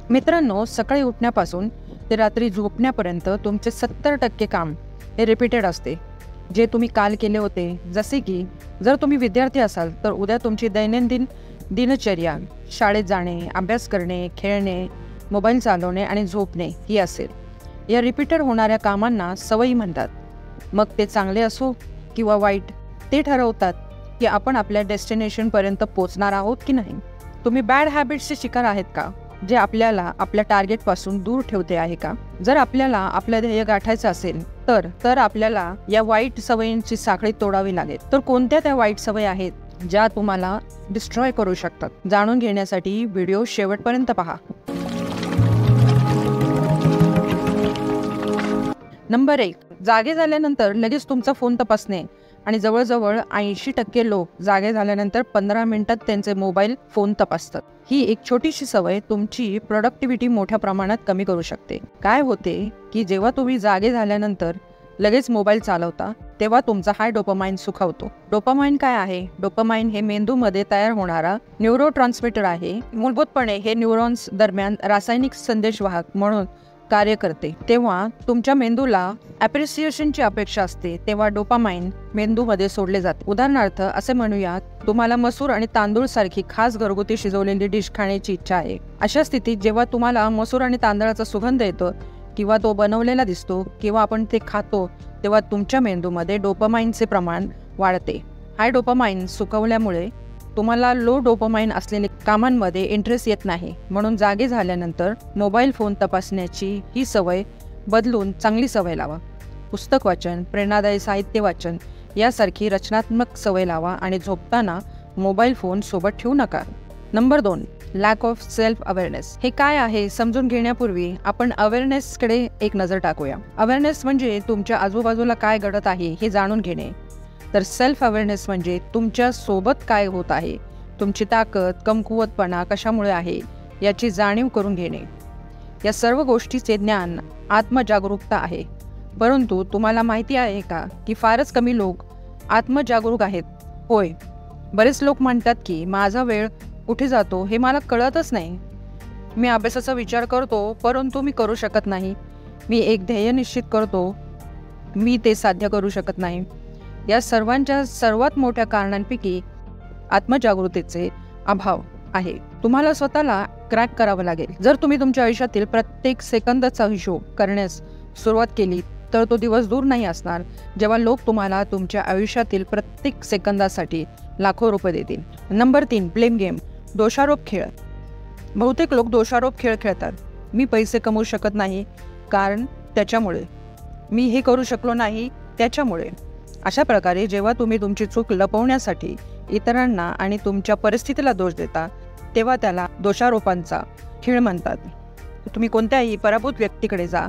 मित्रांनो, सकाळी उठण्यापासून ते रात्री झोपण्यापर्यंत तुमचे 70% काम हे रिपीटेड असते, जे तुम्ही काल केले होते. जसे की जर तुम्ही विद्यार्थी असाल तर उद्या तुमची दैनंदिन दिनचर्या शाळेत जाणे, अभ्यास करणे, खेळणे, मोबाईल चालवणे आणि झोपणे ही असेल. या रिपीटेड होणाऱ्या कामांना सवयी म्हणतात. मग ते चांगले असो किंवा वाईट, ते ठरवतात की आपण आपल्या डेस्टिनेशनपर्यंत पोहोचणार आहोत की नाही. तुम्ही बॅड हॅबिट्सचे शिकार आहेत का, जे आपल्याला आपल्या टार्गेटपासून दूर ठेवते आहे का? जर आपल्याला आपलं ध्येय गाठायचं असेल तर आपल्याला या वाईट सवयींची साखळी तोडावी लागेल. तर कोणत्या त्या वाईट सवयी आहेत ज्या तुम्हाला डिस्ट्रॉय करू शकतात? जाणून घेण्यासाठी व्हिडिओ शेवटपर्यंत पहा. नंबर 1, जागे झाल्यानंतर लगेच तुमचा फोन तपासणे. आणि जवळजवळ 80% लोक जागे झाल्यानंतर 15 मिनिटात त्यांचे मोबाईल फोन तपासतात. ही एक छोटीशी सवय तुमची प्रोडक्टिव्हिटी मोठ्या प्रमाणात कमी करू शकते. काय होते की जेव्हा तुम्ही जागे झाल्यानंतर लगेच मोबाईल चालवता तेव्हा तुमचा हाय डोपामाइन सुखावतो. डोपामाइन काय आहे? डोपामाइन हे मेंदूमध्ये तयार होणारा न्यूरोट्रान्समीटर आहे. मूलभूतपणे हे न्यूरॉन्स दरम्यान रासायनिक संदेशवाहक म्हणून कार्य करते. तेव्हा तुमच्या मेंदूला ॲप्रिसिएशनची अपेक्षा असते, तेव्हा डोपामाइन मेंदूमध्ये सोडले जाते. उदाहरणार्थ असे म्हणूया, तुम्हाला मसूर आणि तांदूळ सारखी खास घरगुती शिजवलेली डिश खाण्याची इच्छा आहे. अशा स्थितीत जेव्हा तुम्हाला मसूर आणि तांदळाचा सुगंध येतो किंवा तो बनवलेला दिसतो किंवा आपण ते खातो, तेव्हा तुमच्या मेंदूमध्ये डोपामाइनचे प्रमाण वाढते. हाय डोपामाइन सुकवल्यामुळे तुम्हाला लो डोपामाइन असलेल्या कामांमध्ये इंटरेस्ट येत नाही. म्हणून जागे झाल्यानंतर मोबाईल फोन तपासण्याची ही सवय बदलून चांगली सवय लावा. पुस्तक वाचन, प्रेरणादायी साहित्य वाचन यासारखी रचनात्मक सवय लावा आणि झोपताना मोबाईल फोन सोबत ठेवू नका. Number 2, lack of self awareness. हे काय आहे समजून घेण्यापूर्वी आपण अवेअरनेसकडे एक नजर टाकूया. अवेअरनेस म्हणजे तुमच्या आजूबाजूला काय घडत आहे हे जाणून घेणे. तर सेल्फ अवेअरनेस म्हणजे तुमच्या सोबत काय होत आहे, तुमची ताकद, कमकुवतपणा कशामुळे आहे याची जाणीव करून घेणे. या सर्व गोष्टीचे ज्ञान आत्मजागरूकता आहे. परंतु तुम्हाला माहिती आहे का की फारच कमी लोक आत्मजागरूक आहेत? होय, बरेच लोक म्हणतात की माझा वेळ कुठे जातो हे मला कळतच नाही. मी अभ्यासाचा विचार करतो परंतु मी करू शकत नाही. मी एक ध्येय निश्चित करतो, मी ते साध्य करू शकत नाही. या सर्वांच्या सर्वात मोठ्या कारणांपैकी आत्मजागृतीचे अभाव आहे. तुम्हाला स्वतःला क्रॅक करावं लागेल. जर तुम्ही तुमच्या आयुष्यातील प्रत्येक सेकंदाचा हिशोब करण्यास सुरुवात केली तर तो दिवस दूर नाही असणार जेव्हा लोक तुम्हाला तुमच्या आयुष्यातील प्रत्येक सेकंदासाठी लाखो रुपये देतील. नंबर 3, ब्लेम गेम, दोषारोप खेळ. बहुतेक लोक दोषारोप खेळ खेळतात. मी पैसे कमवू शकत नाही कारण त्याच्यामुळे, मी हे करू शकलो नाही त्याच्यामुळे. अशा प्रकारे जेव्हा तुम्ही तुमची चूक लपवण्यासाठी इतरांना आणि तुमच्या परिस्थितीला दोष देता तेव्हा त्याला दोषारोपांचा खेळ म्हणतात. तुम्ही कोणत्याही पराभूत व्यक्तीकडे जा,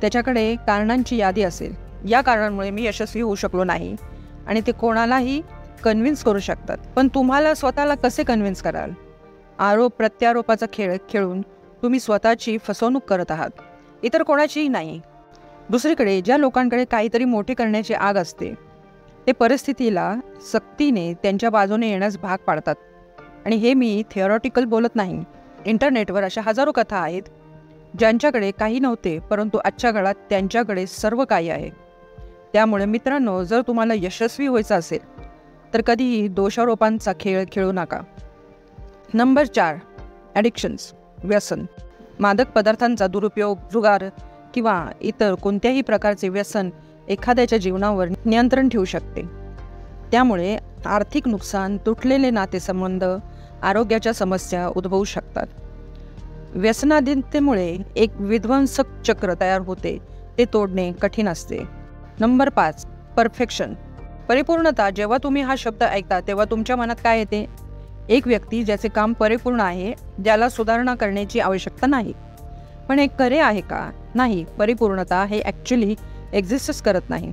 त्याच्याकडे कारणांची यादी असेल. या कारणांमुळे मी यशस्वी होऊ शकलो नाही आणि ते कोणालाही कन्व्हिन्स करू शकतात. पण तुम्हाला स्वतःला कसे कन्व्हिन्स कराल? आरोप प्रत्यारोपाचा खेळ खेळून तुम्ही स्वतःची फसवणूक करत आहात, इतर कोणाचीही नाही. दुसरीकडे ज्या लोकांकडे काहीतरी मोठे करण्याची आग असते ते परिस्थितीला सक्तीने त्यांच्या बाजूने येण्यास भाग पाडतात. आणि हे मी थिअरॉटिकल बोलत नाही. इंटरनेटवर अशा हजारो कथा आहेत ज्यांच्याकडे काही नव्हते परंतु आजच्या काळात त्यांच्याकडे सर्व काही आहे. त्यामुळे मित्रांनो, जर तुम्हाला यशस्वी व्हायचं असेल तर कधीही दोषारोपांचा खेळ खेळू नका. नंबर 4, ॲडिक्शन्स, व्यसन. मादक पदार्थांचा दुरुपयोग, जुगार किंवा इतर कोणत्याही प्रकारचे व्यसन एखाद्याच्या जीवनावर नियंत्रण ठेवू शकते. त्यामुळे आर्थिक नुकसान, तुटलेले नातेसंबंध, आरोग्याच्या समस्या उद्भवू शकतात. व्यसनाधीनतेमुळे एक विध्वंसक चक्र तयार होते, ते तोडणे कठीण असते. नंबर 5, परफेक्शन, परिपूर्णता. जेव्हा तुम्ही हा शब्द ऐकता तेव्हा तुमच्या मनात काय येते? एक व्यक्ती ज्याचे काम परिपूर्ण आहे, ज्याला सुधारणा करण्याची आवश्यकता नाही. पण हे खरे आहे का? नाही. परिपूर्णता हे ॲक्च्युली एक्झिस्टच करत नाही,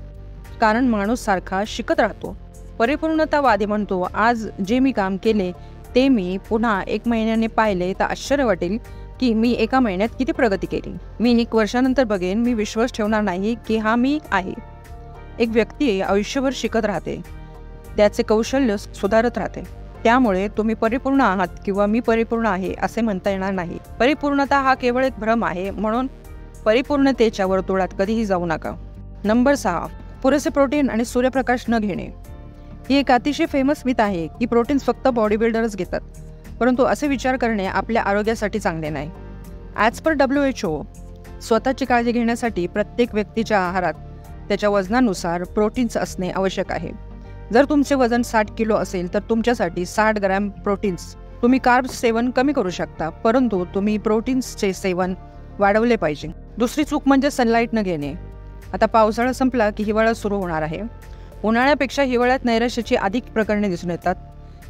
कारण माणूस सारखा शिकत राहतो. परिपूर्णतावादी म्हणतो, आज जे मी काम केले ते मी पुन्हा 1 महिन्याने पाहिले तर आश्चर्य वाटेल की मी एका महिन्यात किती प्रगती केली. मी 1 वर्षानंतर बघेन, मी विश्वास ठेवणार नाही की हा मी आहे. एक व्यक्ती आयुष्यभर शिकत राहते, त्याचे कौशल्य सुधारत राहते. त्यामुळे तुम्ही परिपूर्ण आहात किंवा मी परिपूर्ण आहे असे म्हणता येणार नाही. परिपूर्णता हा केवळ एक भ्रम आहे, म्हणून परिपूर्णतेच्या वर्तुळात कधीही जाऊ नका. नंबर 6, पुरेसे प्रोटीन आणि सूर्यप्रकाश न घेणे. ही एक अतिशय फेमस मिथ आहे की प्रोटीन्स फक्त बॉडी बिल्डरच घेतात, परंतु असे विचार करणे आपल्या आरोग्यासाठी चांगले नाही. ॲज पर WHO, स्वतःची काळजी घेण्यासाठी प्रत्येक व्यक्तीच्या आहारात त्याच्या वजनानुसार प्रोटीन्स असणे आवश्यक आहे. जर तुमचे वजन 60 किलो असेल तर तुमच्यासाठी 60 ग्रॅम प्रोटीन्स. तुम्ही कार्ब्स सेवन कमी करू शकता, परंतु तुम्ही प्रोटीन्सचे सेवन वाढवले पाहिजे. दुसरी चूक म्हणजे सनलाईट न घेणे. आता पावसाळा संपला की हिवाळा सुरू होणार आहे. उन्हाळ्यापेक्षा हिवाळ्यात नैराश्याची अधिक प्रकरणे दिसून येतात.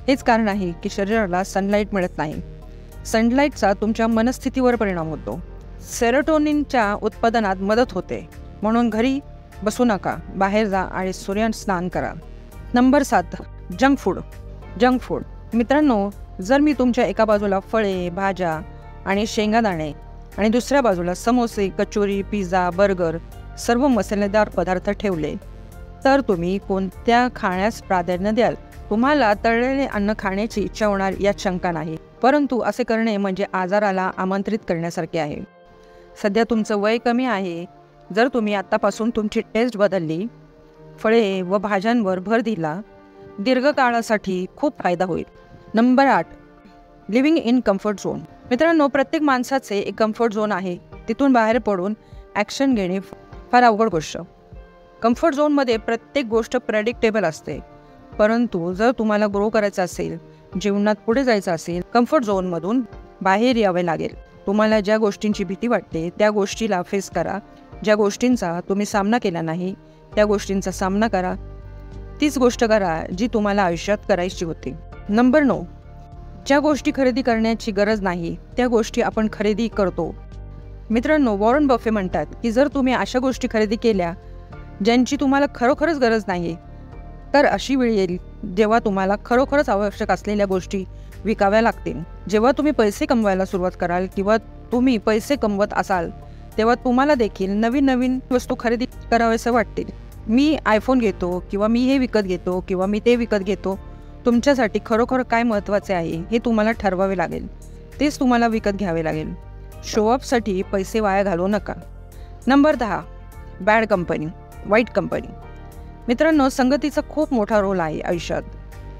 हेच कारण आहे की शरीराला सनलाईट मिळत नाही. सनलाईटचा तुमच्या मनस्थितीवर परिणाम होतो. सेरोटोनिनच्या उत्पादनात मदत होते, म्हणून घरी बसू नका, बाहेर जा आणि सूर्यस्नान करा. Number 7, junk food. मित्रांनो, जर मी तुमच्या एका बाजूला फळे, भाज्या आणि शेंगादाणे आणि दुसऱ्या बाजूला समोसे, कचोरी, पिझ्झा, बर्गर, सर्व मसालेदार पदार्थ ठेवले तर तुम्ही कोणत्या खाण्यास प्राधान्य द्याल? तुम्हाला तळलेले अन्न खाण्याची इच्छा होणार यात शंका नाही, परंतु असे करणे म्हणजे आजाराला आमंत्रित करण्यासारखे आहे. सध्या तुमचं वय कमी आहे. जर तुम्ही आत्तापासून तुमची टेस्ट बदलली, फळे व भाज्यांवर भर दिला, दीर्घकाळासाठी खूप फायदा होईल. Number 8, living in comfort zone. मित्रांनो, प्रत्येक माणसाचे एक कम्फर्ट झोन आहे. तिथून बाहेर पडून ॲक्शन घेणे फार अवघड गोष्ट. कम्फर्ट झोनमध्ये प्रत्येक गोष्ट प्रेडिक्टेबल असते, परंतु जर तुम्हाला ग्रो करायचं असेल, जीवनात पुढे जायचं असेल, कम्फर्ट झोनमधून बाहेर यावे लागेल. तुम्हाला ज्या गोष्टींची भीती वाटते त्या गोष्टीला फेस करा. ज्या गोष्टींचा तुम्ही सामना केला नाही त्या गोष्टींचा सामना करा. तीच गोष्ट करा जी तुम्हाला आयुष्यात करायची होती. नंबर 9, ज्या गोष्टी खरेदी करण्याची गरज नाही त्या गोष्टी आपण खरेदी करतो. मित्रांनो, वॉरन बफे म्हणतात की जर तुम्ही अशा गोष्टी खरेदी केल्या ज्यांची तुम्हाला खरोखरच गरज नाही, तर अशी वेळ येईल जेव्हा तुम्हाला खरोखरच आवश्यक असलेल्या गोष्टी विकाव्या लागतील. जेव्हा तुम्ही पैसे कमवायला सुरुवात कराल किंवा तुम्ही पैसे कमवत असाल, तेव्हा तुम्हाला देखील नवीन नवीन वस्तू खरेदी कराव्यासं वाटतील. मी आयफोन घेतो किंवा मी हे विकत घेतो किंवा मी ते विकत घेतो. तुमच्यासाठी खरोखर काय महत्त्वाचे आहे हे तुम्हाला ठरवावे लागेल. तेच तुम्हाला विकत घ्यावे लागेल. शोअपसाठी पैसे वाया घालवू नका. नंबर 10, बॅड कंपनी, वाईट कंपनी. मित्रांनो, संगतीचा खूप मोठा रोल आहे आयुष्यात.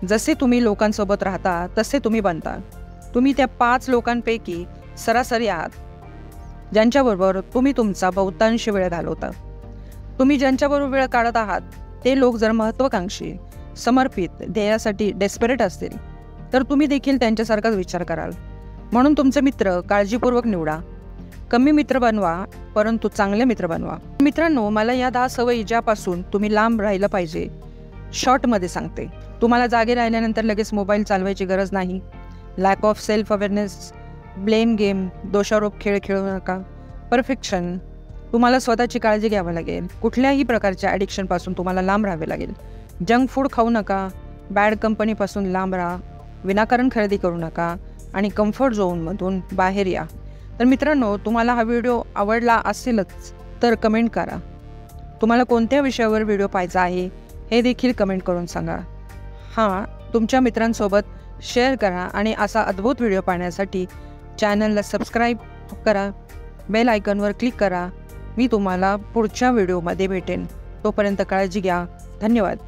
जसे तुम्ही लोकांसोबत राहता तसे तुम्ही बनता. तुम्ही त्या 5 लोकांपैकी सरासरी आहात ज्यांच्याबरोबर तुम्ही तुमचा बहुतांश वेळ घालवता. तुम्ही ज्यांच्याबरोबर वेळ काढत आहात ते लोक जर महत्त्वाकांक्षी, समर्पित, ध्येयासाठी डेस्परेट असतील तर तुम्ही देखील त्यांच्यासारखाच विचार कराल. म्हणून तुमचे मित्र काळजीपूर्वक निवडा. कमी मित्र बनवा, परंतु चांगले मित्र बनवा. मित्रांनो, मला या 10 सवयी ज्यापासून तुम्ही लांब राहिलं पाहिजे शॉर्टमध्ये सांगते. तुम्हाला जागे राहिल्यानंतर लगेच मोबाईल चालवायची गरज नाही. Lack of self awareness, blame game, दोषारोप खेळ खेळू नका. परफेक्शन, तुम्हाला स्वतःची काळजी घ्यावी लागेल. कुठल्याही प्रकारच्या ॲडिक्शनपासून तुम्हाला लांब राहावे लागेल. जंक फूड खाऊ नका. बॅड कंपनीपासून लांब राहा. विनाकारण खरेदी करू नका आणि कम्फर्ट झोनमधून बाहेर या. तर मित्रांनो, तुम्हाला हा व्हिडिओ आवडला असेलच तर कमेंट करा. तुम्हाला कोणत्या विषयावर व्हिडिओ पाहायचा आहे हे देखील कमेंट करून सांगा. हां, तुमच्या मित्रांसोबत शेअर करा आणि असा अद्भुत व्हिडिओ पाहण्यासाठी चॅनलला सबस्क्राईब करा. बेल आयकॉनवर क्लिक करा. मी तुम्हाला पुढच्या व्हिडिओमध्ये भेटेन. तोपर्यंत काळजी घ्या. धन्यवाद.